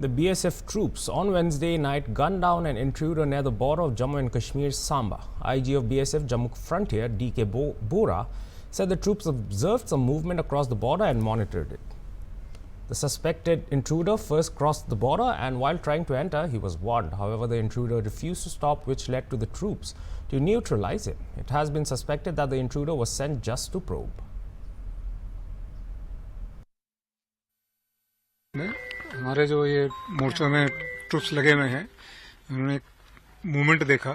The BSF troops on Wednesday night gunned down an intruder near the border of Jammu and Kashmir's Samba. IG of BSF Jammu Frontier, DK Bora, said the troops observed some movement across the border and monitored it. The suspected intruder first crossed the border and while trying to enter, he was warned. However, the intruder refused to stop, which led to the troops to neutralize him. It has been suspected that the intruder was sent just to probe. हमारे जो ये मोर्चों में troops लगे हुए हैं, उन्होंने एक मूवमेंट देखा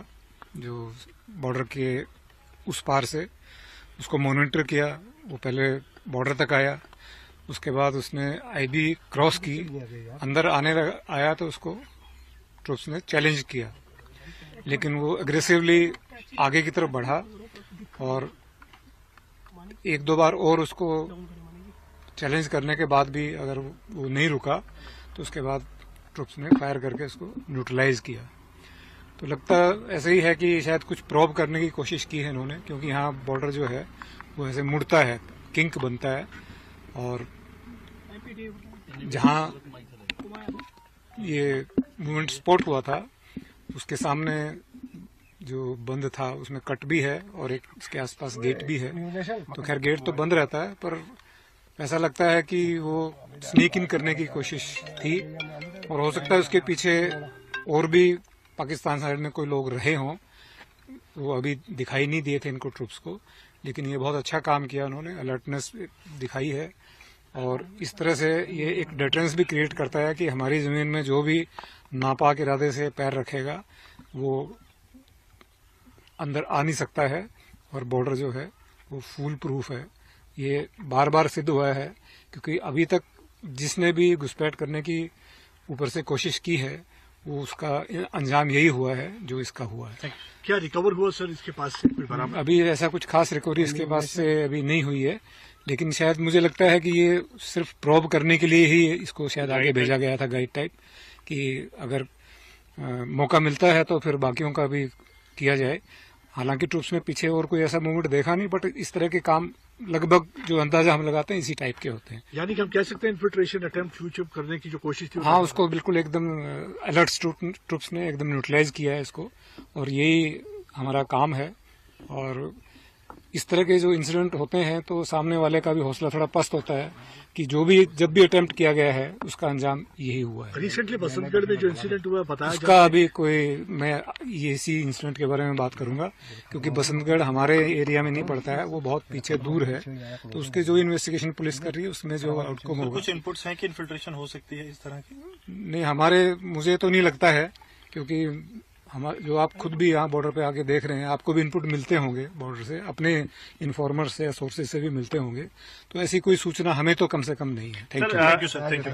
जो बॉर्डर के उस पार से, उसको मॉनिटर किया। वो पहले बॉर्डर तक आया, उसके बाद उसने आईबी क्रॉस की, अंदर आया तो उसको ट्रूप्स ने चैलेंज किया, लेकिन वो एग्रेसिवली आगे की तरफ बढ़ा और एक दो बार और उसको चैलेंज करने के बाद भी अगर वो नहीं रुका तो उसके बाद ट्रूप्स ने फायर करके उसको न्यूट्रलाइज किया। तो लगता ऐसे ही है कि शायद कुछ प्रोब करने की कोशिश की है इन्होंने, क्योंकि यहाँ बॉर्डर जो है वो ऐसे मुड़ता है, किंक बनता है, और जहाँ ये मूवमेंट स्पॉट हुआ था उसके सामने जो बंद था उसमें कट भी है और एक इसके आसपास गेट भी है। तो खैर गेट तो बंद रहता है, पर ऐसा लगता है कि वो स्नीक इन करने की कोशिश थी और हो सकता है उसके पीछे और भी पाकिस्तान साइड में कोई लोग रहे हों। वो अभी दिखाई नहीं दिए थे इनको ट्रूप्स को, लेकिन ये बहुत अच्छा काम किया उन्होंने, अलर्टनेस दिखाई है और इस तरह से ये एक डिटरेंस भी क्रिएट करता है कि हमारी जमीन में जो भी नापाक इरादे से पैर रखेगा वो अंदर आ नहीं सकता है और बॉर्डर जो है वो फूल प्रूफ है। ये बार बार सिद्ध हुआ है, क्योंकि अभी तक जिसने भी घुसपैठ करने की ऊपर से कोशिश की है वो उसका अंजाम यही हुआ है जो इसका हुआ है। क्या रिकवर हुआ सर इसके पास से कोई बरामद? अभी ऐसा कुछ खास रिकवरी इसके पास से अभी नहीं हुई है, लेकिन शायद मुझे लगता है कि ये सिर्फ प्रोब करने के लिए ही इसको शायद आगे भेजा गया था, गाइड टाइप, कि अगर मौका मिलता है तो फिर बाकियों का भी किया जाए। हालांकि ट्रूप्स में पीछे और कोई ऐसा मूवमेंट देखा नहीं, बट इस तरह के काम लगभग जो अंदाजा हम लगाते हैं इसी टाइप के होते हैं। यानी कि हम कह सकते हैं इन्फिल्ट्रेशन अटेम्प्ट फ्यूचर करने की जो कोशिश थी, हाँ, उसको बिल्कुल एकदम अलर्ट ट्रूप्स ने एकदम न्यूट्रलाइज किया है इसको, और यही हमारा काम है। और इस तरह के जो इंसिडेंट होते हैं तो सामने वाले का भी हौसला थोड़ा पस्त होता है कि जब भी अटेम्प्ट किया गया है उसका अंजाम यही हुआ है। रिसेंटली बसंतगढ़ में जो इंसिडेंट हुआ बताया उसका अभी मैं इसी इंसिडेंट के बारे में बात करूंगा, क्योंकि बसंतगढ़ हमारे एरिया में नहीं पड़ता है, वो बहुत पीछे दूर है। तो उसके जो इन्वेस्टिगेशन पुलिस कर रही है उसमें जो आउटकम होगा। कुछ इनपुट्स हैं कि इन्फिल्ट्रेशन हो सकती है इस तरह की? नहीं, मुझे तो नहीं लगता है, क्योंकि जो आप खुद भी यहाँ बॉर्डर पे आके देख रहे हैं, आपको भी इनपुट मिलते होंगे बॉर्डर से, अपने इन्फॉर्मर से या सोर्सेज से भी मिलते होंगे, तो ऐसी कोई सूचना हमें तो कम से कम नहीं है। Thank you sir, thank you.